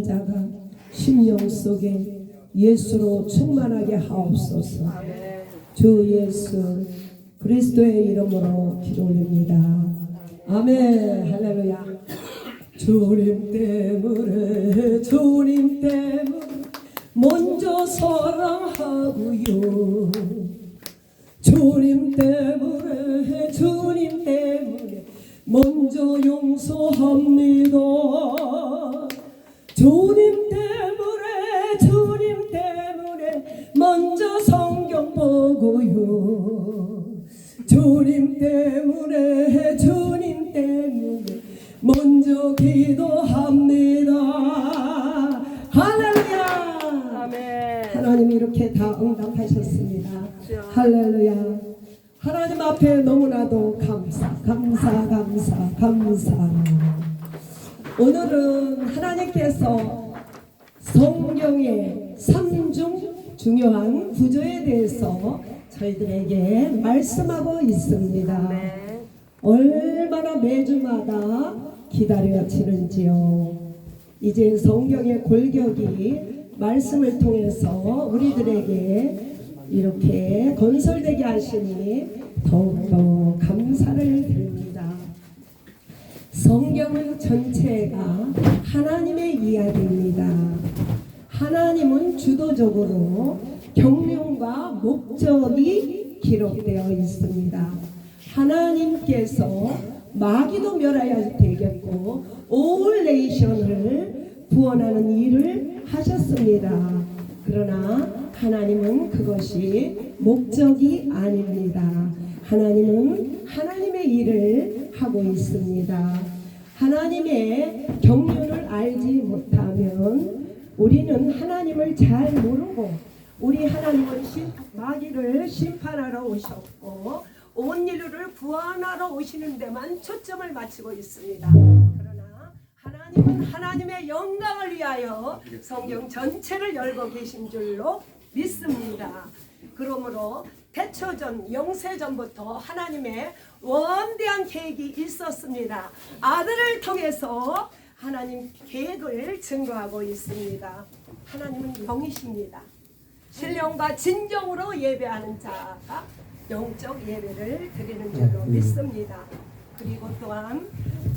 자가 심령 속에 예수로 충만하게 하옵소서. 주 예수 그리스도의 이름으로 기도 올립니다. 아멘. 할렐루야. 주님 때문에 먼저 사랑하고요. 주님 때문에 먼저 용서합니다. 주님 때문에 먼저 성경 보고요. 주님 때문에 먼저 기도합니다. 할렐루야. 아멘. 하나님이 이렇게 다 응답하셨습니다. 할렐루야. 하나님 앞에 너무나도 감사. 오늘은 하나님께서 성경의 3중 중요한 구조에 대해서 저희들에게 말씀하고 있습니다. 얼마나 매주마다 기다려지는지요. 이제 성경의 골격이 말씀을 통해서 우리들에게 이렇게 건설되게 하시니 더욱더 감사를 드립니다. 성경은 전체가 하나님의 이야기입니다. 하나님은 주도적으로 경륜과 목적이 기록되어 있습니다. 하나님께서 마귀도 멸하여야 되겠고 올 네이션을 구원하는 일을 하셨습니다. 그러나 하나님은 그것이 목적이 아닙니다. 하나님은 하나님의 일을 하고 있습니다. 하나님의 경륜을 알지 못하면 우리는 하나님을 잘 모르고, 우리 하나님은 마귀를 심판하러 오셨고 온 인류를 구원하러 오시는 데만 초점을 맞추고 있습니다. 그러나 하나님은 하나님의 영광을 위하여 성경 전체를 열고 계신 줄로 믿습니다. 그러므로 태초전 영세전부터 하나님의 원대한 계획이 있었습니다. 아들을 통해서 하나님 계획을 증거하고 있습니다. 하나님은 영이십니다. 신령과 진정으로 예배하는 자가 영적 예배를 드리는 줄로 믿습니다. 그리고 또한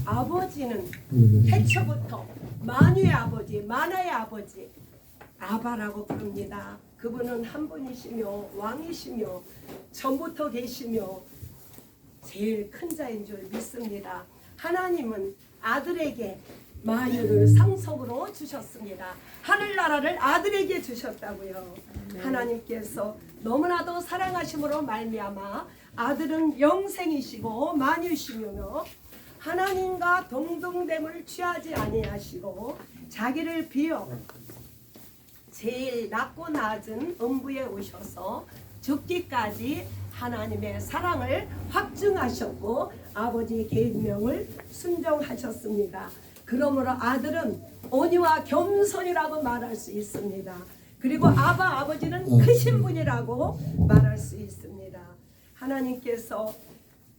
아버지는 태초부터 만유의 아버지, 만화의 아버지 아바라고 부릅니다. 그분은 한 분이시며 왕이시며 전부터 계시며 제일 큰 자인 줄 믿습니다. 하나님은 아들에게 만유를 상속으로 주셨습니다. 하늘나라를 아들에게 주셨다고요. 하나님께서 너무나도 사랑하심으로 말미암아 아들은 영생이시고 만유시며 하나님과 동등됨을 취하지 아니하시고 자기를 비어 제일 낮고 낮은 음부에 오셔서 죽기까지 하나님의 사랑을 확증하셨고 아버지의 계명을 순종하셨습니다. 그러므로 아들은 온유와 겸손이라고 말할 수 있습니다. 그리고 아버지는 크신 분이라고 말할 수 있습니다. 하나님께서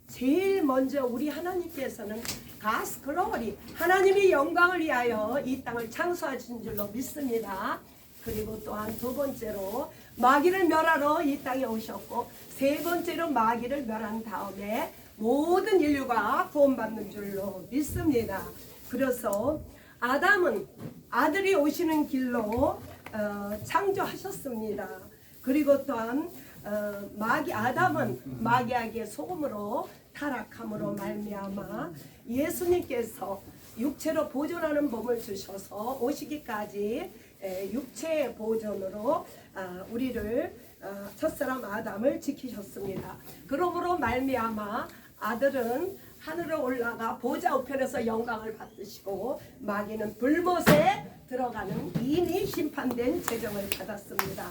제일 먼저 우리 하나님께서는 가스 글로리 하나님의 영광을 위하여 이 땅을 창조하신 줄로 믿습니다. 그리고 또한 두 번째로 마귀를 멸하러 이 땅에 오셨고 세 번째로 마귀를 멸한 다음에 모든 인류가 구원받는 줄로 믿습니다. 그래서 아담은 아들이 오시는 길로 창조하셨습니다. 그리고 또한 아담은 마귀에게 속음으로 타락함으로 말미암아 예수님께서 육체로 보존하는 법을 주셔서 오시기까지 육체의 보존으로 우리를 첫사람 아담을 지키셨습니다. 그러므로 말미암아 아들은 하늘에 올라가 보좌 우편에서 영광을 받으시고 마귀는 불못에 들어가는 이미 심판된 재정을 받았습니다.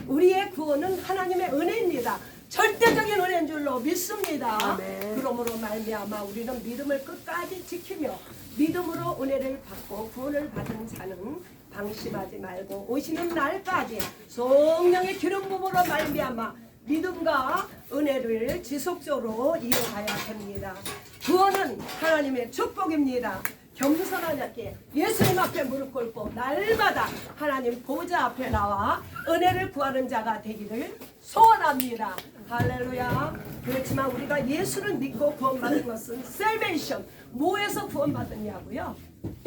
우리의 구원은 하나님의 은혜입니다. 절대적인 은혜인 줄로 믿습니다. 아멘. 그러므로 말미암아 우리는 믿음을 끝까지 지키며 믿음으로 은혜를 받고 구원을 받은 자는 방심하지 말고 오시는 날까지 성령의 기름 부음으로 말미암아 믿음과 은혜를 지속적으로 이어가야 됩니다. 구원은 하나님의 축복입니다. 겸손하게 예수님 앞에 무릎 꿇고 날마다 하나님 보좌 앞에 나와 은혜를 구하는 자가 되기를 소원합니다. 할렐루야. 그렇지만 우리가 예수를 믿고 구원받은 것은 셀베이션, 뭐에서 구원받았냐고요?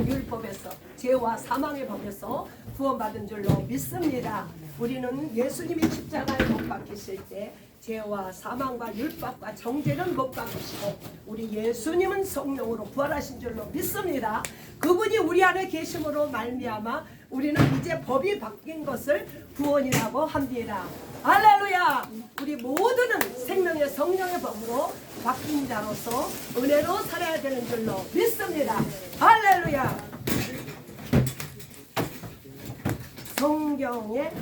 율법에서, 죄와 사망의 법에서 구원받은 줄로 믿습니다. 우리는 예수님이 십자가에 못 박히실 때 죄와 사망과 율법과 정죄는 못 받으시고 우리 예수님은 성령으로 부활하신 줄로 믿습니다. 그분이 우리 안에 계심으로 말미암아 우리는 이제 법이 바뀐 것을 구원이라고 합니다. 할렐루야. 우리 모두는 생명의 성령의 법으로 바뀐 자로서 은혜로 살아야 되는 줄로 믿습니다. 할렐루야. 성경의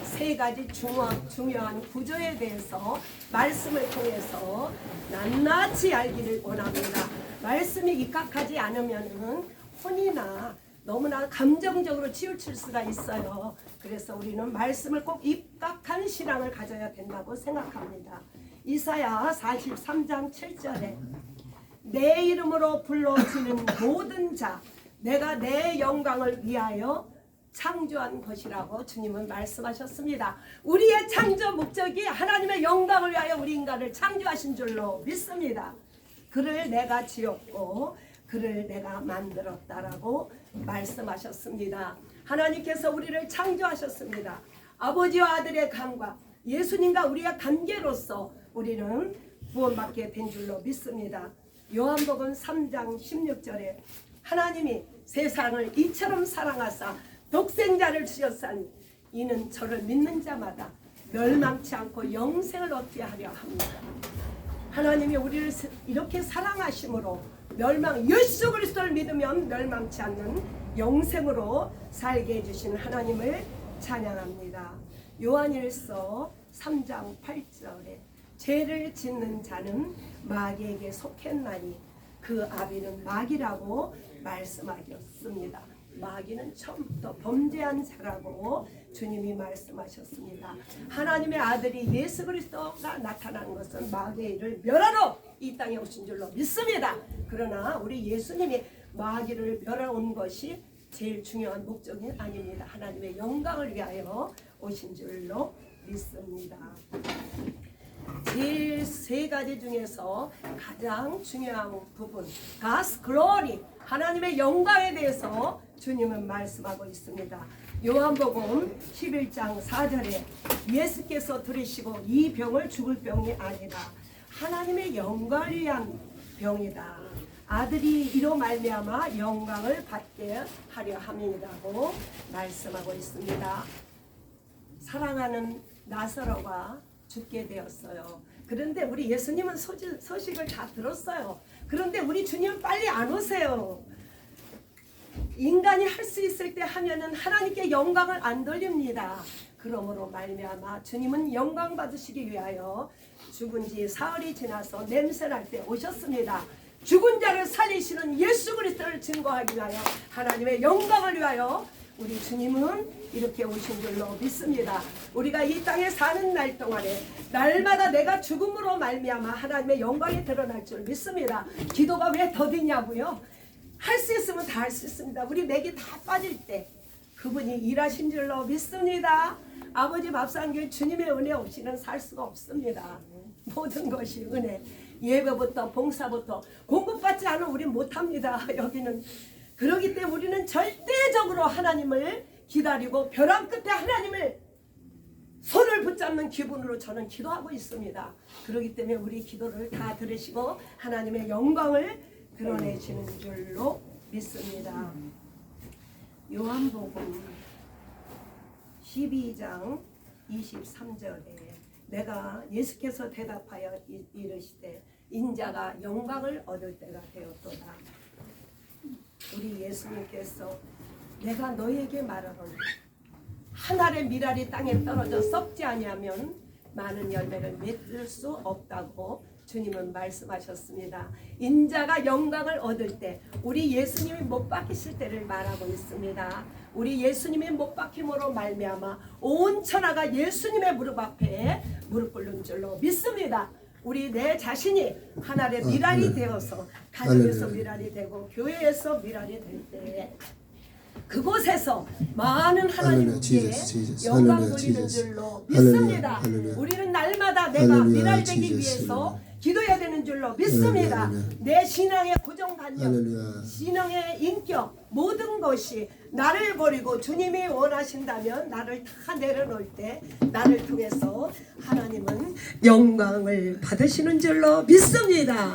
세 가지 중요한 구조에 대해서 말씀을 통해서 낱낱이 알기를 원합니다. 말씀이 입각하지 않으면 혼이나 너무나 감정적으로 치우칠 수가 있어요. 그래서 우리는 말씀을 꼭 입각한 신앙을 가져야 된다고 생각합니다. 이사야 43장 7절에 내 이름으로 불러지는 모든 자 내가 내 영광을 위하여 창조한 것이라고 주님은 말씀하셨습니다. 우리의 창조 목적이 하나님의 영광을 위하여 우리 인간을 창조하신 줄로 믿습니다. 그를 내가 지었고 그를 내가 만들었다라고 말씀하셨습니다. 하나님께서 우리를 창조하셨습니다. 아버지와 아들의 관계, 예수님과 우리의 관계로서 우리는 구원받게 된 줄로 믿습니다. 요한복음 3장 16절에 하나님이 세상을 이처럼 사랑하사 독생자를 주셨사니 이는 저를 믿는 자마다 멸망치 않고 영생을 얻게 하려 합니다. 하나님이 우리를 이렇게 사랑하심으로 예수 그리스도를 믿으면 멸망치 않는 영생으로 살게 해주신 하나님을 찬양합니다. 요한일서 3장 8절에 죄를 짓는 자는 마귀에게 속했나니 그 아비는 마귀라고 말씀하셨습니다. 마귀는 처음부터 범죄한 자라고 주님이 말씀하셨습니다. 하나님의 아들이 예수 그리스도가 나타난 것은 마귀의 일을 멸하러 이 땅에 오신 줄로 믿습니다. 그러나 우리 예수님이 마귀를 멸하온 것이 제일 중요한 목적이 아닙니다. 하나님의 영광을 위하여 오신 줄로 믿습니다. 제일 세 가지 중에서 가장 중요한 부분, God's glory, 하나님의 영광에 대해서 주님은 말씀하고 있습니다. 요한복음 11장 4절에 예수께서 들으시고 이 병을 죽을 병이 아니라 하나님의 영광을 위한 병이다. 아들이 이로 말미암아 영광을 받게 하려 함이라고 말씀하고 있습니다. 사랑하는 나사로가 죽게 되었어요. 그런데 우리 예수님은 소식을 다 들었어요. 그런데 우리 주님은 빨리 안 오세요. 인간이 할 수 있을 때 하면은 하나님께 영광을 안 돌립니다. 그러므로 말미암아 주님은 영광 받으시기 위하여 죽은 지 사흘이 지나서 냄새날 때 오셨습니다. 죽은 자를 살리시는 예수 그리스도를 증거하기 위하여 하나님의 영광을 위하여 우리 주님은 이렇게 오신 줄로 믿습니다. 우리가 이 땅에 사는 날 동안에 날마다 내가 죽음으로 말미암아 하나님의 영광이 드러날 줄 믿습니다. 기도가 왜 더디냐고요? 할 수 있으면 다 할 수 있습니다. 우리 맥이 다 빠질 때 그분이 일하신 줄로 믿습니다. 아버지 밥상교회 주님의 은혜 없이는 살 수가 없습니다. 모든 것이 은혜, 예배부터 봉사부터 공급받지 않으면 우리 못합니다. 여기는 그렇기 때문에 우리는 절대적으로 하나님을 기다리고 벼랑 끝에 하나님을 손을 붙잡는 기분으로 저는 기도하고 있습니다. 그렇기 때문에 우리 기도를 다 들으시고 하나님의 영광을 드러내시는 줄로 믿습니다. 요한복음 12장 23절에 내가 예수께서 대답하여 이르시되 인자가 영광을 얻을 때가 되었도다. 우리 예수님께서 내가 너에게 말하노니 한 알의 밀알이 땅에 떨어져 썩지 아니하면 많은 열매를 맺을 수 없다고 주님은 말씀하셨습니다. 인자가 영광을 얻을 때 우리 예수님이 못 박히실 때를 말하고 있습니다. 우리 예수님이 못 박힘으로 말미암아 온 천하가 예수님의 무릎 앞에 무릎 꿇는 줄로 믿습니다. 우리 내 자신이 하나의 미랄이 되어서 가정에서 미랄이 되고 교회에서 미랄이 될 때 그곳에서 많은 하나님께 영광 돌리는 줄로 믿습니다. 우리는 날마다 내가 미랄되기 위해서 기도해야 되는 줄로 믿습니다. 내 신앙의 고정관념, 신앙의 인격, 모든 것이 나를 버리고 주님이 원하신다면 나를 다 내려놓을 때 나를 통해서 하나님은 영광을 받으시는 줄로 믿습니다.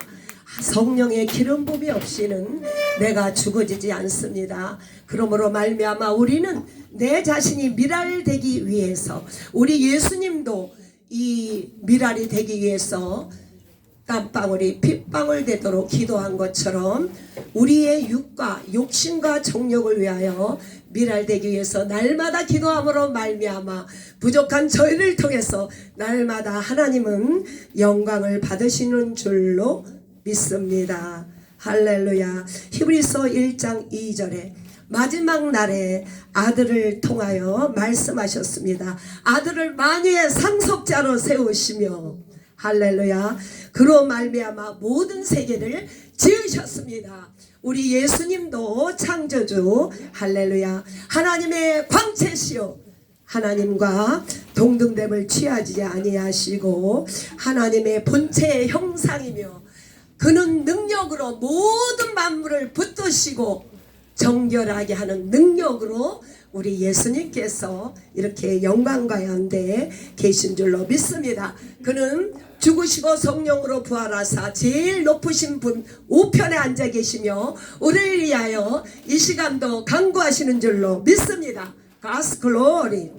성령의 기름 부음이 없이는 내가 죽어지지 않습니다. 그러므로 말미암아 우리는 내 자신이 미랄 되기 위해서, 우리 예수님도 이 미랄이 되기 위해서 땀방울이 핏방울 되도록 기도한 것처럼 우리의 육과 욕심과 정욕을 위하여 미랄되기 위해서 날마다 기도함으로 말미암아 부족한 저희를 통해서 날마다 하나님은 영광을 받으시는 줄로 믿습니다. 할렐루야. 히브리서 1장 2절에 마지막 날에 아들을 통하여 말씀하셨습니다. 아들을 만유의 상속자로 세우시며 할렐루야. 그로 말미암아 모든 세계를 지으셨습니다. 우리 예수님도 창조주 할렐루야. 하나님의 광채시요 하나님과 동등됨을 취하지 아니하시고 하나님의 본체의 형상이며 그는 능력으로 모든 만물을 붙드시고 정결하게 하는 능력으로 우리 예수님께서 이렇게 영광 가운데 계신 줄로 믿습니다. 그는 죽으시고 성령으로 부활하사 제일 높으신 분 우편에 앉아 계시며 우리를 위하여 이 시간도 간구하시는 줄로 믿습니다. God's glory.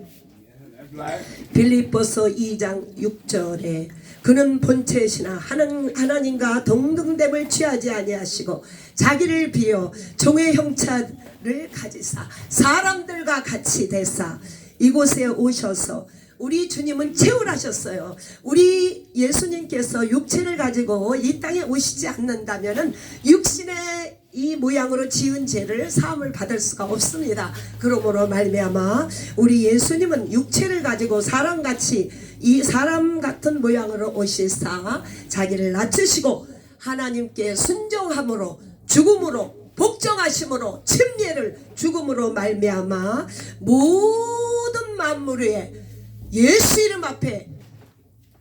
빌립보서 2장 6절에 그는 본체시나 하나님과 동등됨을 취하지 아니하시고 자기를 비어 종의 형체를 가지사 사람들과 같이 되사 이곳에 오셔서 우리 주님은 채울하셨어요. 우리 예수님께서 육체를 가지고 이 땅에 오시지 않는다면은 육신의 이 모양으로 지은 죄를 사함을 받을 수가 없습니다. 그러므로 말미암아 우리 예수님은 육체를 가지고 사람같이 이 사람 같은 모양으로 오시사 자기를 낮추시고 하나님께 순종함으로 죽음으로 복종하심으로 침례를 죽음으로 말미암아 모든 만물 위에 예수 이름 앞에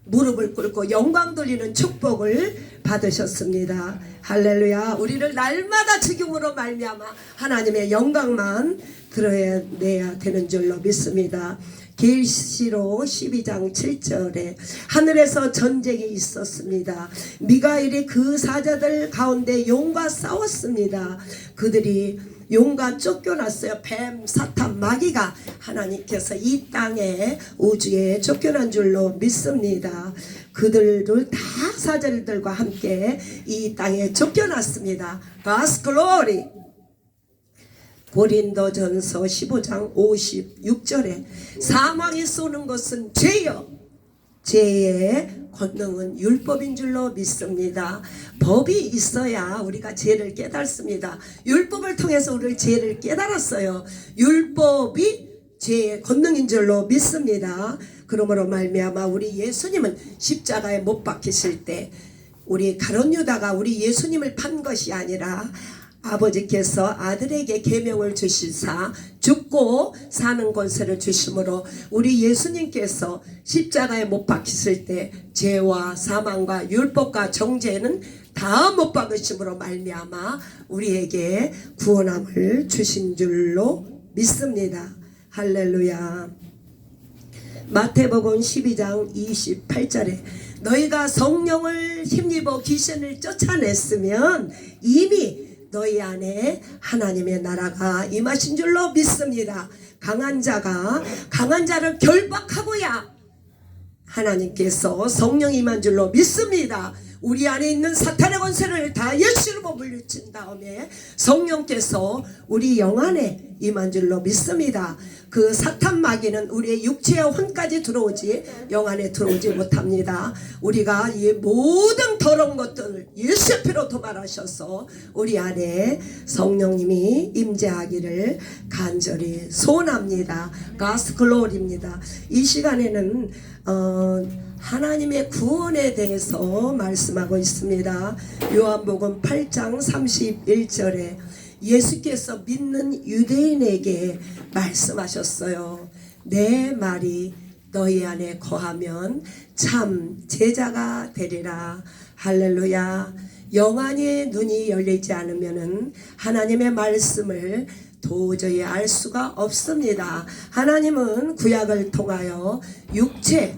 무릎을 꿇고 영광 돌리는 축복을 받으셨습니다. 할렐루야. 우리를 날마다 죽음으로 말미암아 하나님의 영광만 드러내야 되는 줄로 믿습니다. 계시록 12장 7절에 하늘에서 전쟁이 있었습니다. 미가엘이 그 사자들 가운데 용과 싸웠습니다. 그들이 용과 쫓겨났어요. 뱀, 사탄, 마귀가 하나님께서 이 땅에 우주에 쫓겨난 줄로 믿습니다. 그들을 다 사자들과 함께 이 땅에 쫓겨났습니다. God's glory. 고린도전서 15장 56절에 사망이 쏘는 것은 죄요 죄의 권능은 율법인 줄로 믿습니다. 법이 있어야 우리가 죄를 깨닫습니다. 율법을 통해서 우리 죄를 깨달았어요. 율법이 죄의 권능인 줄로 믿습니다. 그러므로 말미암아 우리 예수님은 십자가에 못 박히실 때 우리 가룟 유다가 우리 예수님을 판 것이 아니라 아버지께서 아들에게 계명을 주시사 죽고 사는 권세를 주심으로 우리 예수님께서 십자가에 못 박히실 때 죄와 사망과 율법과 정죄는 다 못 박으심으로 말미암아 우리에게 구원함을 주신 줄로 믿습니다. 할렐루야. 마태복음 12장 28절에 너희가 성령을 힘입어 귀신을 쫓아냈으면 이미 너희 안에 하나님의 나라가 임하신 줄로 믿습니다. 강한 자가 강한 자를 결박하고야 하나님께서 성령 임한 줄로 믿습니다. 우리 안에 있는 사탄의 권세를 다 예수로 물리친 다음에 성령께서 우리 영 안에 임한 줄로 믿습니다. 그 사탄 마귀는 우리의 육체와 혼까지 들어오지 영 안에 들어오지 못합니다. 우리가 이 모든 더러운 것들을 예수의 피로 도말하셔서 우리 안에 성령님이 임재하기를 간절히 소원합니다. God's glory입니다. 이 시간에는 하나님의 구원에 대해서 말씀하고 있습니다. 요한복음 8장 31절에 예수께서 믿는 유대인에게 말씀하셨어요. 내 말이 너희 안에 거하면 참 제자가 되리라. 할렐루야. 영안의 눈이 열리지 않으면은 하나님의 말씀을 도저히 알 수가 없습니다. 하나님은 구약을 통하여 육체,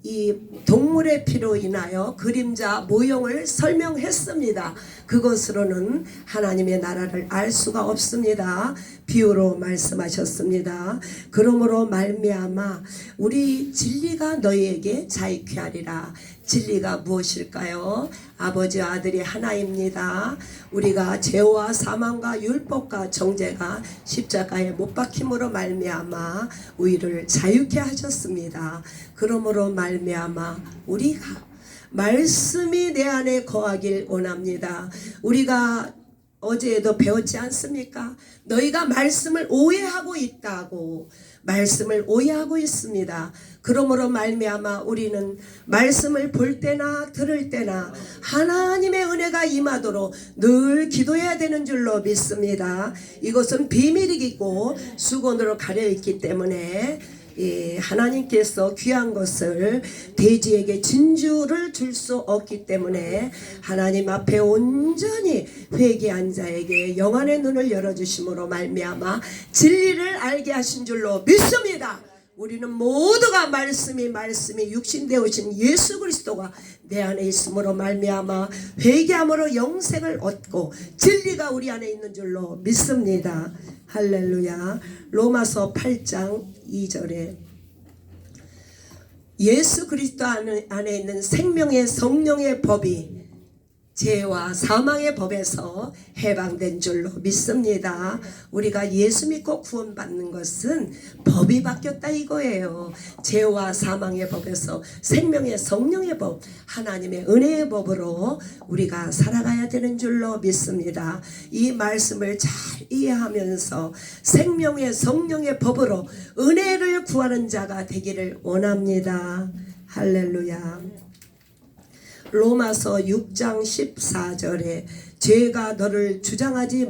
이 동물의 피로 인하여 그림자 모형을 설명했습니다. 그것으로는 하나님의 나라를 알 수가 없습니다. 비유로 말씀하셨습니다. 그러므로 말미암아 우리 진리가 너희에게 자익케 하리라. 진리가 무엇일까요? 아버지와 아들이 하나입니다. 우리가 죄와 사망과 율법과 정죄가 십자가에 못 박힘으로 말미암아 우리를 자유케 하셨습니다. 그러므로 말미암아 우리가 말씀이 내 안에 거하길 원합니다. 우리가 어제에도 배웠지 않습니까? 너희가 말씀을 오해하고 있다고. 말씀을 오해하고 있습니다. 그러므로 말미암아 우리는 말씀을 볼 때나 들을 때나 하나님의 은혜가 임하도록 늘 기도해야 되는 줄로 믿습니다. 이것은 비밀이고 수건으로 가려 있기 때문에 하나님께서 귀한 것을 돼지에게 진주를 줄 수 없기 때문에 하나님 앞에 온전히 회개한 자에게 영안의 눈을 열어주심으로 말미암아 진리를 알게 하신 줄로 믿습니다. 우리는 모두가 말씀이 육신되어 오신 예수 그리스도가 내 안에 있음으로 말미암아 회개함으로 영생을 얻고 진리가 우리 안에 있는 줄로 믿습니다. 할렐루야. 로마서 8장 2절에 예수 그리스도 안에 있는 생명의 성령의 법이 죄와 사망의 법에서 해방된 줄로 믿습니다. 우리가 예수 믿고 구원받는 것은 법이 바뀌었다 이거예요. 죄와 사망의 법에서 생명의 성령의 법, 하나님의 은혜의 법으로 우리가 살아가야 되는 줄로 믿습니다. 이 말씀을 잘 이해하면서 생명의 성령의 법으로 은혜를 구하는 자가 되기를 원합니다. 할렐루야. 로마서 6장 14절에 죄가 너를 주장하지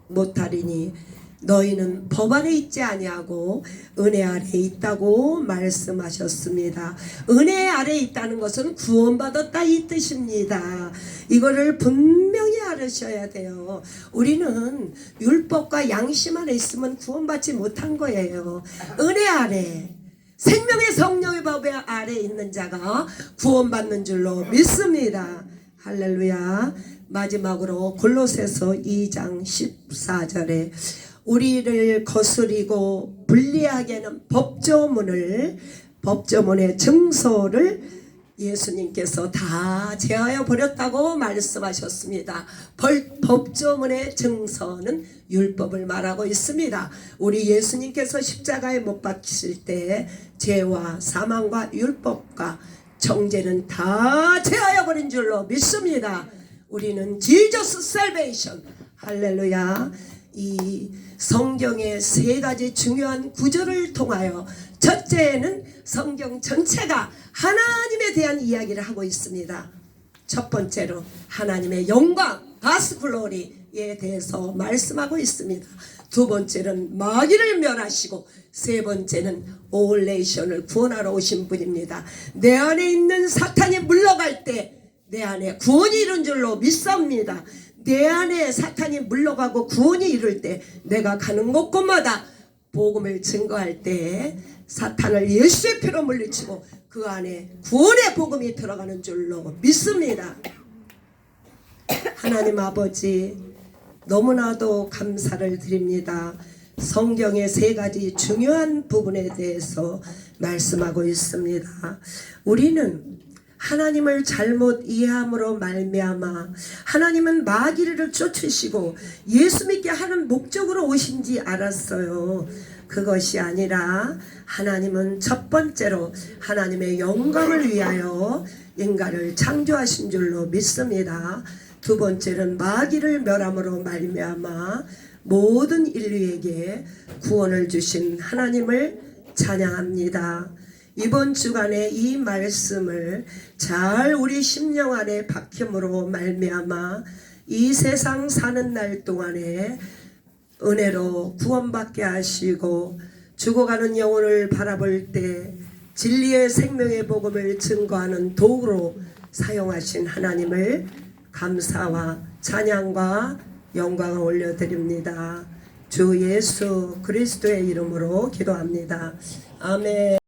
못하리니 너희는 법 아래 있지 아니하고 은혜 아래 있다고 말씀하셨습니다. 은혜 아래 있다는 것은 구원받았다 이 뜻입니다. 이거를 분명히 알으셔야 돼요. 우리는 율법과 양심 안에 있으면 구원받지 못한 거예요. 은혜 아래 생명의 성령의 법 아래 있는 자가 구원받는 줄로 믿습니다. 할렐루야. 마지막으로 골로새서 2장 14절에 우리를 거스리고 불리하게 하는 법조문의 증서를 예수님께서 다 제하여 버렸다고 말씀하셨습니다. 법조문의 증서는 율법을 말하고 있습니다. 우리 예수님께서 십자가에 못 박히실 때 죄와 사망과 율법과 정죄는 다 제하여 버린 줄로 믿습니다. 우리는 Jesus Salvation. 할렐루야. 이 성경의 세 가지 중요한 구절을 통하여 첫째는 성경 전체가 하나님에 대한 이야기를 하고 있습니다. 첫 번째로 하나님의 영광, 가스 글로리에 대해서 말씀하고 있습니다. 두 번째는 마귀를 멸하시고 세 번째는 올 네이션을 구원하러 오신 분입니다. 내 안에 있는 사탄이 물러갈 때 내 안에 구원이 이룬 줄로 믿습니다. 내 안에 사탄이 물러가고 구원이 이룰 때 내가 가는 곳곳마다 복음을 증거할 때 사탄을 예수의 피로 물리치고 그 안에 구원의 복음이 들어가는 줄로 믿습니다. 하나님 아버지 너무나도 감사를 드립니다. 성경의 세 가지 중요한 부분에 대해서 말씀하고 있습니다. 우리는 하나님을 잘못 이해함으로 말미암아 하나님은 마귀를 쫓으시고 예수 믿게 하는 목적으로 오신지 알았어요. 그것이 아니라 하나님은 첫 번째로 하나님의 영광을 위하여 인간을 창조하신 줄로 믿습니다. 두 번째는 마귀를 멸함으로 말미암아 모든 인류에게 구원을 주신 하나님을 찬양합니다. 이번 주간에 이 말씀을 잘 우리 심령 안에 박힘으로 말미암아 이 세상 사는 날 동안에 은혜로 구원받게 하시고 죽어가는 영혼을 바라볼 때 진리의 생명의 복음을 증거하는 도구로 사용하신 하나님을 감사와 찬양과 영광을 올려드립니다. 주 예수 그리스도의 이름으로 기도합니다. 아멘.